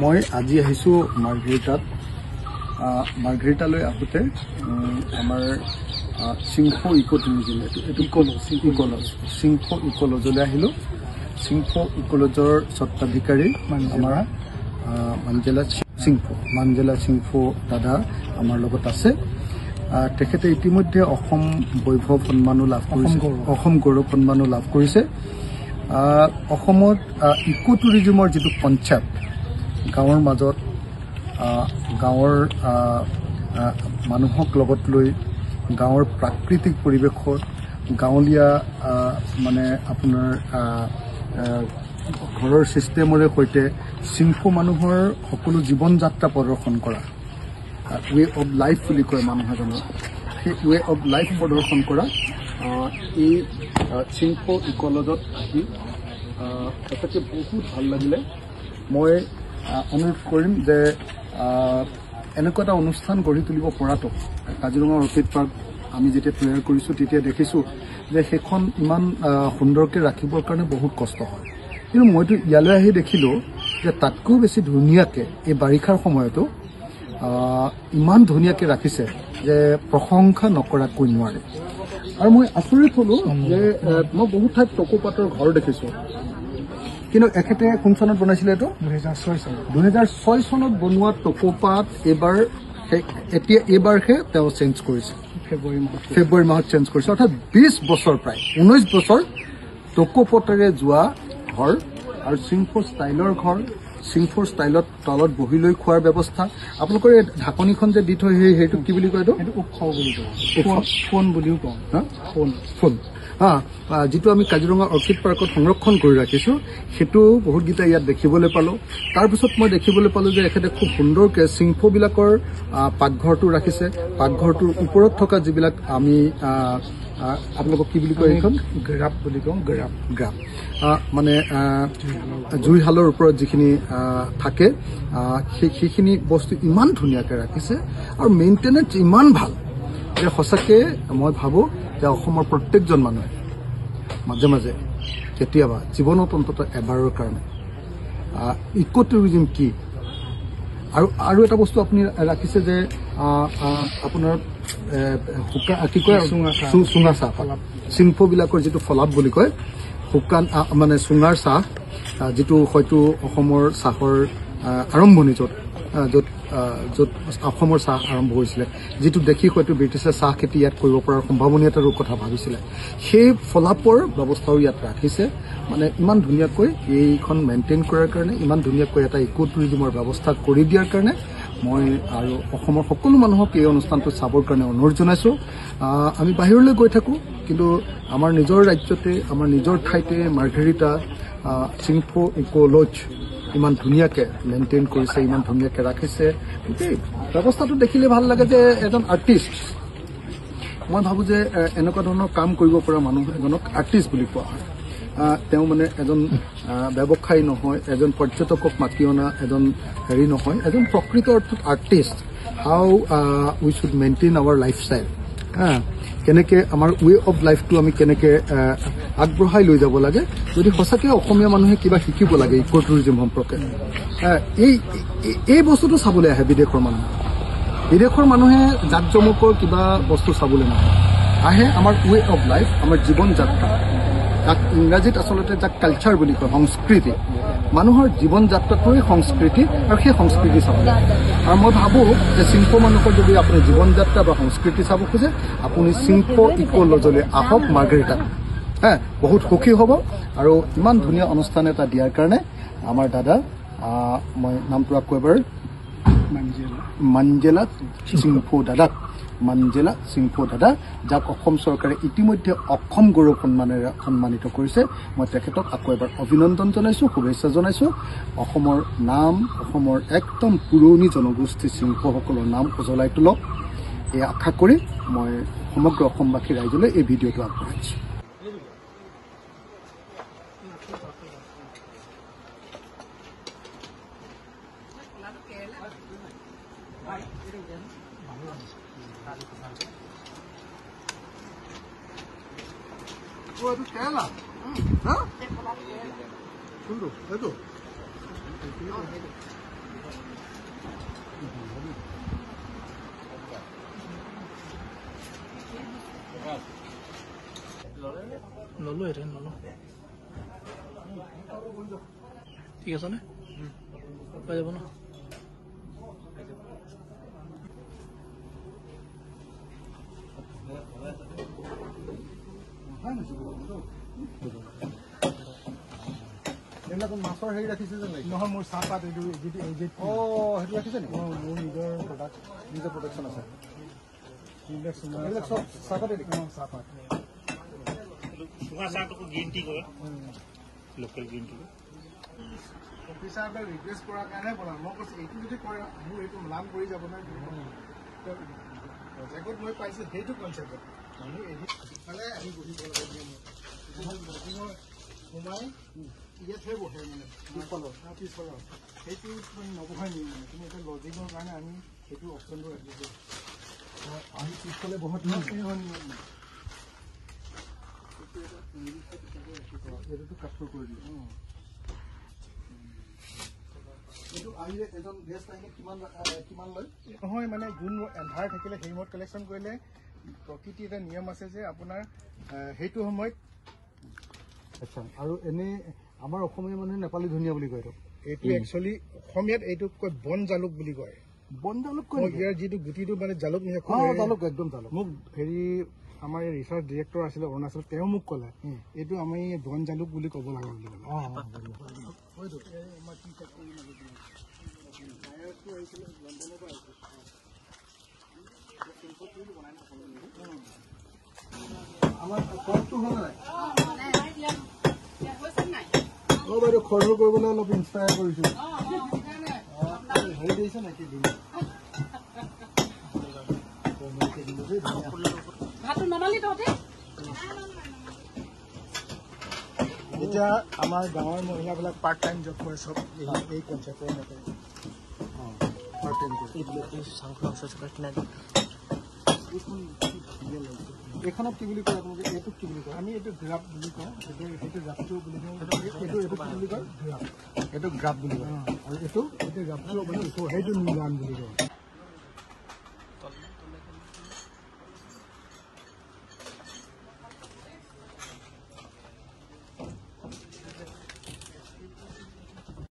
মই আজি আহিছো মাৰ্ঘেৰিটালৈ আহোঁতে আমাৰ সিংফো ইকো টুৰিজম সিংফো ইকোলজলৈ আহিলোঁ। সিংফো ইকোলজৰ স্বত্বাধিকাৰী আমাৰ মাঞ্জেলা সিংফো দাদা আমাৰ লগত আছে। তেখেতে ইতিমধ্যে অসম বৈভৱ সন্মানো লাভ কৰিছে, অসম গৌৰৱ সন্মানো লাভ কৰিছে। অসমত ইকো টুৰিজমৰ যিটো কনচেপ্ট, গাঁৱৰ মাজত গাঁৱৰ মানুহক লগত লৈ গাঁৱৰ প্ৰাকৃতিক পৰিৱেশত গাঁৱলীয়া মানে আপোনাৰ ঘৰৰ ছিষ্টেমৰে সৈতে সিংফো মানুহৰ সকলো জীৱন যাত্ৰা প্ৰদৰ্শন কৰা, ৱে অফ লাইফ বুলি কয় মানুহ এজনৰ, সেই ৱে অফ লাইফ প্ৰদৰ্শন কৰা এই সিংফো ইকোলজত আহি সঁচাকৈ বহুত ভাল লাগিলে। মই অনুৰোধ কৰিম যে এনেকুৱা এটা অনুষ্ঠান গঢ়ি তুলিব পৰাটো কাজিৰঙা অৰ্কিড পাৰ্ক আমি যেতিয়া তৈয়াৰ কৰিছোঁ তেতিয়া দেখিছোঁ যে সেইখন ইমান সুন্দৰকৈ ৰাখিবৰ কাৰণে বহুত কষ্ট হয়, কিন্তু মইতো ইয়ালৈ আহি দেখিলোঁ যে তাতকৈও বেছি ধুনীয়াকৈ এই বাৰিষাৰ সময়তো ইমান ধুনীয়াকৈ ৰাখিছে যে প্ৰশংসা নকৰাকৈ নোৱাৰে। আৰু মই আচৰিত হ'লোঁ যে মই বহুত ঠাইত টকৌপাতৰ ঘৰ দেখিছোঁ, কিন্তু এখেতে কোন চনত বনাইছিলে? এইটো 2006 চনত বনোৱা টকৌপাত এইবাৰহে তেওঁ চেঞ্জ কৰিছে, ফেব্ৰুৱাৰী মাহত চেঞ্জ কৰিছে। অৰ্থাৎ 20 বছৰ, প্ৰায় 19 বছৰ টকৌপাতেৰে যোৱা ঘৰ আৰু সিংফো ষ্টাইলৰ ঘৰ, সিংফো ষ্টাইলত তলত বহি লৈ খোৱাৰ ব্যৱস্থা। আপোনালোকৰ এই ঢাকনিখন যে দি থৈ সেইটো কি বুলি কয়? এইটো উৎসৱ বুলি কয়, ফোন বুলিও কওঁ, ফোন যিটো আমি কাজিৰঙা অৰ্কিড পাৰ্কত সংৰক্ষণ কৰি ৰাখিছোঁ সেইটো বহুতকেইটা ইয়াত দেখিবলৈ পালোঁ। তাৰপিছত মই দেখিবলৈ পালোঁ যে এখেতে খুব সুন্দৰকৈ সিংফোবিলাকৰ পাকঘৰটো ৰাখিছে। পাকঘৰটোৰ ওপৰত থকা যিবিলাক আমি আপোনালোকক কি বুলি কয়, এইখন গ্ৰাপ বুলি কওঁ, গ্ৰাপ মানে জুইশালৰ ওপৰত যিখিনি থাকে সেইখিনি বস্তু ইমান ধুনীয়াকৈ ৰাখিছে আৰু মেইনটেনেঞ্চ ইমান ভাল যে সঁচাকৈ মই ভাবোঁ যে অসমৰ প্ৰত্যেকজন মানুহে মাজে মাজে কেতিয়াবা জীৱনত অন্তত এবাৰৰ কাৰণে ইকো টুৰিজম কি আৰু এটা বস্তু আপুনি ৰাখিছে যে আপোনাৰ কি কয় চুঙা চাহ, সিংফোবিলাকৰ যিটো ফলাপ বুলি কয়, শুকান মানে চুঙাৰ চাহ, যিটো হয়তো অসমৰ চাহৰ আৰম্ভণি য'ত অসমৰ চাহ আৰম্ভ হৈছিলে, যিটো দেখি হয়তো ব্ৰিটিছে চাহ খেতি ইয়াত কৰিব পৰাৰ সম্ভাৱনীয়তাৰো কথা ভাবিছিলে, সেই ফলাপৰ ব্যৱস্থাও ইয়াত ৰাখিছে। মানে ইমান ধুনীয়াকৈ এইখন মেইনটেইন কৰাৰ কাৰণে, ইমান ধুনীয়াকৈ এটা ইকো টুৰিজমৰ ব্যৱস্থা কৰি দিয়াৰ কাৰণে মই আৰু অসমৰ সকলো মানুহক এই অনুষ্ঠানটো চাবৰ কাৰণে অনুৰোধ জনাইছোঁ। আমি বাহিৰলৈ গৈ থাকোঁ, কিন্তু আমাৰ নিজৰ ৰাজ্যতে, আমাৰ নিজৰ ঠাইতে মাৰ্ঘেৰিটা সিংফো ইকোলজ ইমান ধুনীয়াকৈ মেইনটেইন কৰিছে, ইমান ধুনীয়াকৈ ৰাখিছে। গোটেই ব্যৱস্থাটো দেখিলে ভাল লাগে যে এজন আৰ্টিষ্ট, মই ভাবোঁ যে এনেকুৱা ধৰণৰ কাম কৰিব পৰা মানুহ এজনক আৰ্টিষ্ট বুলি কোৱা হয়। তেওঁ মানে এজন ব্যৱসায়ী নহয়, এজন পৰ্যটকক মাতি অনা এজন হেৰি নহয়, এজন প্ৰকৃত অৰ্থত artist. How we should maintain our lifestyle, কেনেকৈ আমাৰ ৱে অফ লাইফটো আমি কেনেকৈ আগবঢ়াই লৈ যাব লাগে। যদি সঁচাকৈ অসমীয়া মানুহে কিবা শিকিব লাগে ইকো টুৰিজম সম্পৰ্কে, এই বস্তুটো চাবলৈ আহে বিদেশৰ মানুহে। বিদেশৰ মানুহে জাক জমকৰ কিবা বস্তু চাবলৈ নাহে, আহে আমাৰ ৱে অফ লাইফ, আমাৰ জীৱন যাত্ৰা, যাক ইংৰাজীত আচলতে যাক কালচাৰ বুলি কয়, সংস্কৃতি। মানুহৰ জীৱন যাত্ৰাটোৱেই সংস্কৃতি আৰু সেই সংস্কৃতি চাবলৈ। আৰু মই ভাবোঁ যে সিংফো মানুহৰ যদি আপুনি জীৱন যাত্ৰা বা সংস্কৃতি চাব খোজে, আপুনি সিংফো ইকোলজলৈ আহক মাৰ্ঘেৰিটাত, বহুত সুখী হ'ব। আৰু ইমান ধুনীয়া অনুষ্ঠান এটা দিয়াৰ কাৰণে আমাৰ দাদা, মই নামটো আকৌ এবাৰ মাঞ্জেলা সিংফো দাদা, যাক অসম চৰকাৰে ইতিমধ্যে অসম গৌৰৱ সন্মানেৰে সন্মানিত কৰিছে। মই তেখেতক আকৌ এবাৰ অভিনন্দন জনাইছোঁ, শুভেচ্ছা জনাইছোঁ। অসমৰ নাম, অসমৰ একদম পুৰণি জনগোষ্ঠী সিংফোসকলৰ নাম উজ্বলাই তোলক, এই আশা কৰি মই সমগ্ৰ অসমবাসী ৰাইজলৈ এই ভিডিঅ'টো আগবঢ়াইছোঁ। itu Stella. Hah? Tunggu, itu. ললো এটা ললো ঠিক আছে নে পাই যাব না মাছৰ হেৰি ৰাখিছে যে নহয় মোৰ চাহপাত এইটো যিটো সেইটো ৰাখিছে নেকি মোৰ নিজৰ প্ৰডাক্ট নিজৰ প্ৰডাকশ্যন আছে এইবিলাক চব চাহপাতে নেকি চাহপাত তোমাৰ চাহটোকো গ্ৰীণ টি কৰে লোকেল গ্ৰীণ টি অফিচাৰলৈ ৰিকুৱেষ্ট কৰাৰ কাৰণে বনাম মই কৈছোঁ এইটো যদি কৰে মোৰ এইটো ম্লান কৰি যাব নহয় প্ৰজেক্টত মই পাইছোঁ সেইটো কনচেপ্টত আমি এইফালে আমি বহিব লাগে সোমাই ইয়াতহে বহে মানে পিছফালৰ সেইটো মানে নবহাই নিওঁ মানে কিন্তু এতিয়া লজিঙৰ কাৰণে আমি সেইটো অপশ্যনটো ৰাখিছোঁ আমি পিছফালে বহুত এইটোতো কাপোৰ কৰি দিওঁ এইটো আহিলে এজন গেষ্ট আহিলে কিমান লয় নহয় মানে যোন এন্ধাৰ থাকিলে সেই সময়ত কালেকশ্যন কৰিলে প্ৰকৃতি এটা নিয়ম আছে যে আপোনাৰ সেইটো সময়ত আচ্ছা আৰু এনেই আমাৰ অসমীয়া মানুহে নেপালী ধনিয়া বুলি কয় এইটো একচুৱেলি অসমীয়াত এইটোক কয় বন জালুক বুলি কয় বন জালুক কয় ইয়াৰ যিটো গুটিটো মানে জালুক জালুক একদম জালুক মোক হেৰি আমাৰ ৰিচাৰ্চ ডিৰেক্টৰ আছিলে অৰুণাচল তেওঁ মোক ক'লে এইটো আমি বন জালুক বুলি ক'ব লাগে বুলি ক'লে আমাৰ কমটো হ'ল নাই বাইদেউ খৰধৰ কৰিবলৈ অলপ ইনস্পায়াৰ কৰিছোঁ হেৰি দিছে নেকি এতিয়া আমাৰ গাঁৱৰ মহিলাবিলাক পাৰ্ট টাইম জব কৰে চব এই কনচেপ্টৰ মতে এইখনক কি বুলি কয় আপোনালোকে এইটোক কি বুলি কয় আমি এইটো গ্ৰাফ বুলি কওঁ সেইটো গ্ৰাফটো বুলি কওঁ এইটো কি বুলি কয় গ্ৰাফ এইটো গ্ৰাফ বুলি কয় আৰু এইটো গ্ৰাফটো মানে সেইটো নিলাম বুলি কওঁ